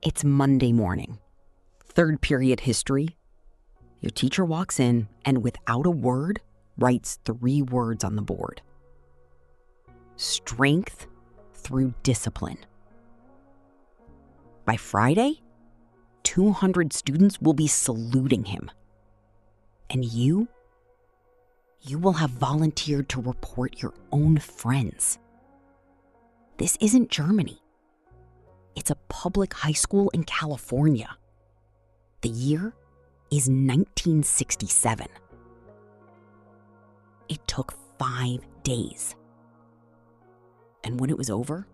It's Monday morning, third period history. Your teacher walks in and without a word, writes 3 words on the board. Strength through discipline. By Friday, 200 students will be saluting him. And you will have volunteered to report your own friends. This isn't Germany. It's a public high school in California. The year is 1967. It took 5 days. And when it was over,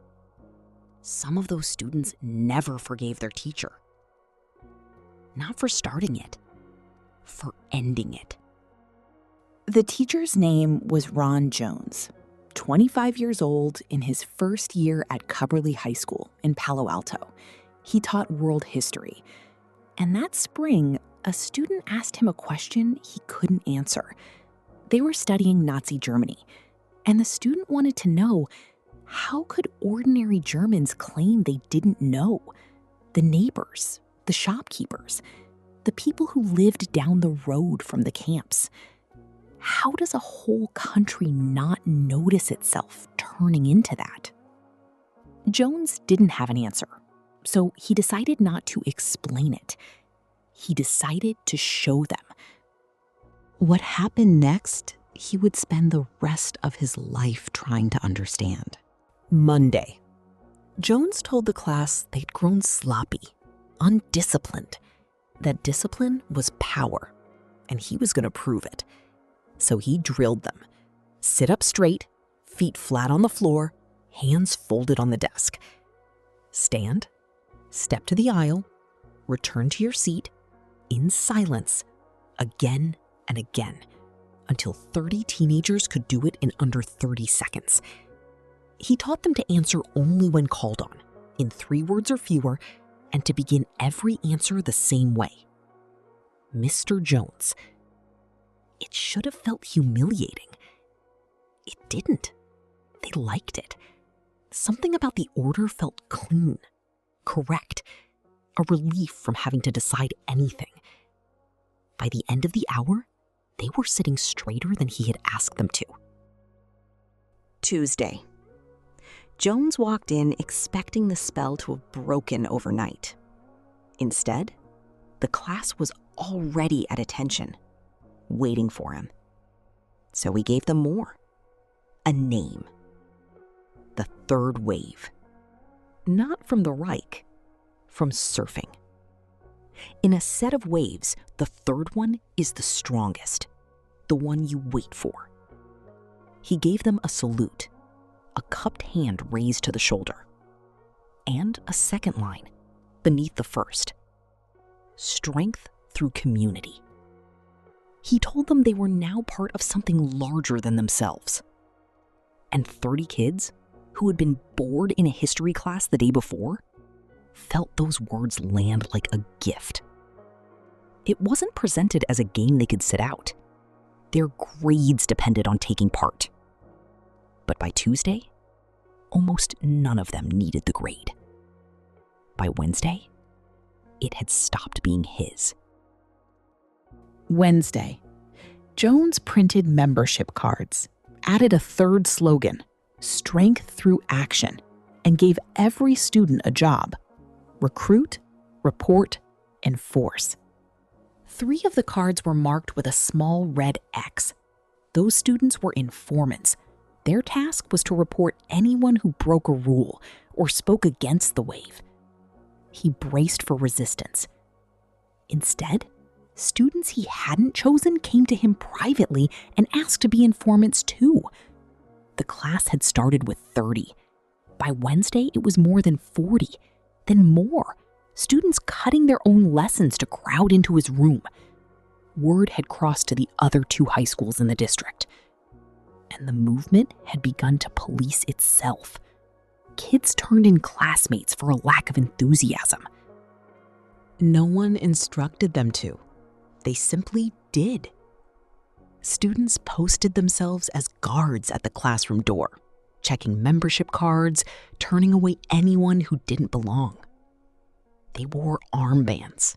some of those students never forgave their teacher. Not for starting it, for ending it. The teacher's name was Ron Jones, 25 years old, in his first year at Cubberley High School in Palo Alto. He taught world history. And that spring, a student asked him a question he couldn't answer. They were studying Nazi Germany, and the student wanted to know, how could ordinary Germans claim they didn't know? The neighbors, the shopkeepers, the people who lived down the road from the camps. How does a whole country not notice itself turning into that? Jones didn't have an answer, so he decided not to explain it. He decided to show them. What happened next, he would spend the rest of his life trying to understand. Monday. Jones told the class they'd grown sloppy, undisciplined, that discipline was power, and he was going to prove it. So he drilled them. Sit up straight, feet flat on the floor, hands folded on the desk. Stand, step to the aisle, return to your seat, in silence, again and again, until 30 teenagers could do it in under 30 seconds. He taught them to answer only when called on, in 3 words or fewer, and to begin every answer the same way. Mr. Jones. It should have felt humiliating. It didn't. They liked it. Something about the order felt clean, correct, a relief from having to decide anything. By the end of the hour, they were sitting straighter than he had asked them to. Tuesday. Jones walked in expecting the spell to have broken overnight. Instead, the class was already at attention, waiting for him. So he gave them more. A name. The third wave. Not from the Reich, from surfing. In a set of waves, the third one is the strongest, the one you wait for. He gave them a salute, a cupped hand raised to the shoulder, and a second line beneath the first. Strength through community. He told them they were now part of something larger than themselves. And 30 kids who had been bored in a history class the day before felt those words land like a gift. It wasn't presented as a game they could sit out. Their grades depended on taking part. But by Tuesday, almost none of them needed the grade. By Wednesday, it had stopped being his. Wednesday. Jones printed membership cards, added a third slogan, strength through action, and gave every student a job: recruit, report, enforce. 3 of the cards were marked with a small red X. Those students were informants. Their task was to report anyone who broke a rule or spoke against the wave. He braced for resistance. Instead, students he hadn't chosen came to him privately and asked to be informants too. The class had started with 30. By Wednesday, it was more than 40, then more. Students cutting their own lessons to crowd into his room. Word had crossed to the other 2 high schools in the district. And the movement had begun to police itself. Kids turned in classmates for a lack of enthusiasm. No one instructed them to. They simply did. Students posted themselves as guards at the classroom door, checking membership cards, turning away anyone who didn't belong. They wore armbands.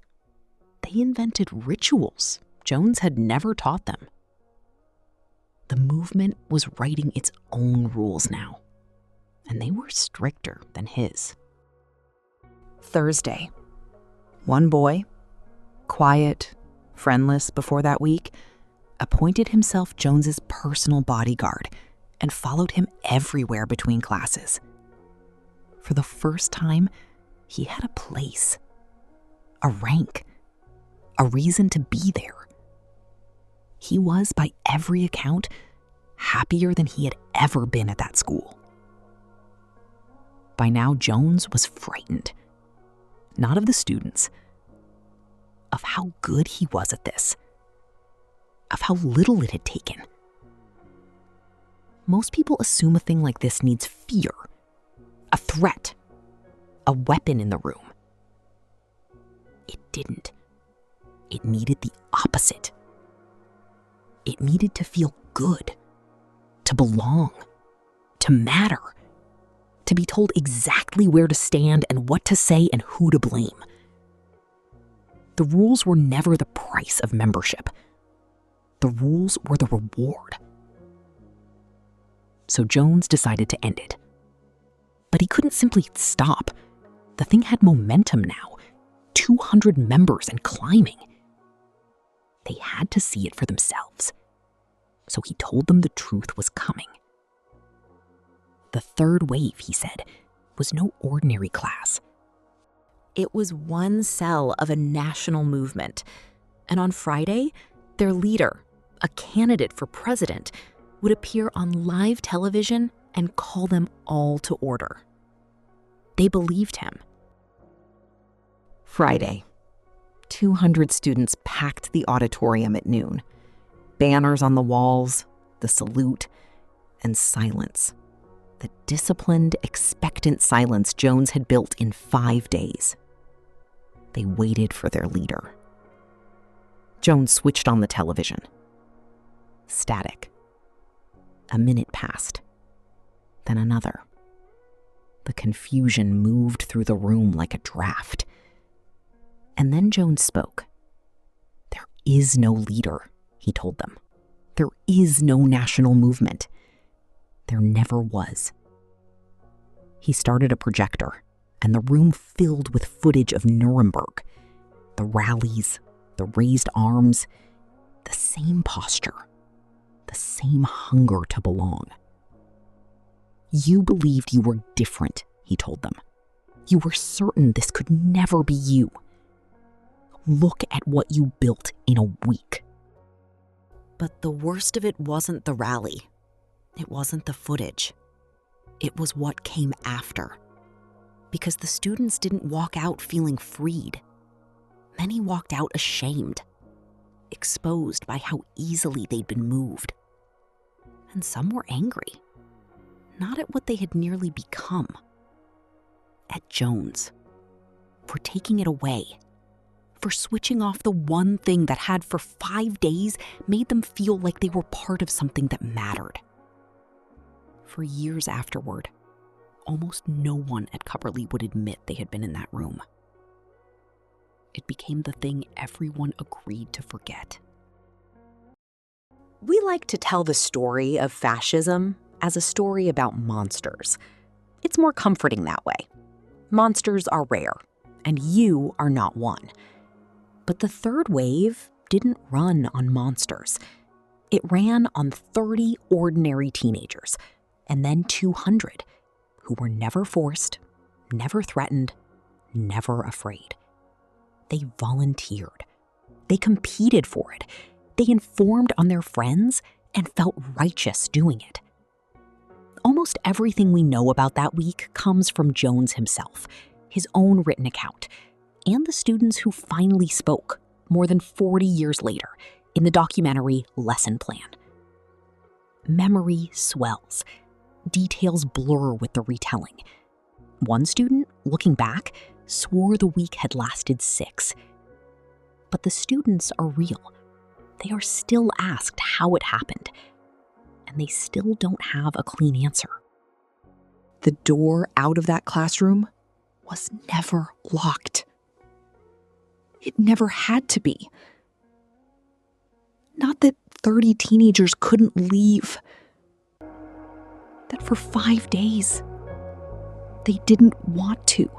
They invented rituals Jones had never taught them. The movement was writing its own rules now, and they were stricter than his. Thursday. One boy, quiet, friendless before that week, appointed himself Jones's personal bodyguard and followed him everywhere between classes. For the first time, he had a place, a rank, a reason to be there. He was, by every account, happier than he had ever been at that school. By now, Jones was frightened, not of the students, of how good he was at this, of how little it had taken. Most people assume a thing like this needs fear, a threat, a weapon in the room. It didn't. It needed the opposite. It needed to feel good, to belong, to matter, to be told exactly where to stand and what to say and who to blame. The rules were never the price of membership. The rules were the reward. So Jones decided to end it. But he couldn't simply stop. The thing had momentum now, 200 members and climbing. They had to see it for themselves. So he told them the truth was coming. The third wave, he said, was no ordinary class. It was one cell of a national movement. And on Friday, their leader, a candidate for president, would appear on live television and call them all to order. They believed him. Friday, 200 students packed the auditorium at noon. Banners on the walls, the salute, and silence. The disciplined, expectant silence Jones had built in 5 days. They waited for their leader. Jones switched on the television. Static. A minute passed. Then another. The confusion moved through the room like a draft. And then Jones spoke. There is no leader, he told them. There is no national movement. There never was. He started a projector, and the room filled with footage of Nuremberg. The rallies, the raised arms, the same posture, the same hunger to belong. You believed you were different, he told them. You were certain this could never be you. Look at what you built in a week. But the worst of it wasn't the rally. It wasn't the footage. It was what came after. Because the students didn't walk out feeling freed. Many walked out ashamed, exposed by how easily they'd been moved. And some were angry, not at what they had nearly become, at Jones, for taking it away, for switching off the one thing that had for 5 days made them feel like they were part of something that mattered. For years afterward, almost no one at Cupperley would admit they had been in that room. It became the thing everyone agreed to forget. We like to tell the story of fascism as a story about monsters. It's more comforting that way. Monsters are rare, and you are not one. But the third wave didn't run on monsters. It ran on 30 ordinary teenagers, and then 200, who were never forced, never threatened, never afraid. They volunteered. They competed for it. They informed on their friends and felt righteous doing it. Almost everything we know about that week comes from Jones himself, his own written account, and the students who finally spoke more than 40 years later in the documentary Lesson Plan. Memory swells. Details blur with the retelling. One student, looking back, swore the week had lasted 6. But the students are real. They are still asked how it happened, and they still don't have a clean answer. The door out of that classroom was never locked. It never had to be. Not that 30 teenagers couldn't leave. That for 5 days, they didn't want to.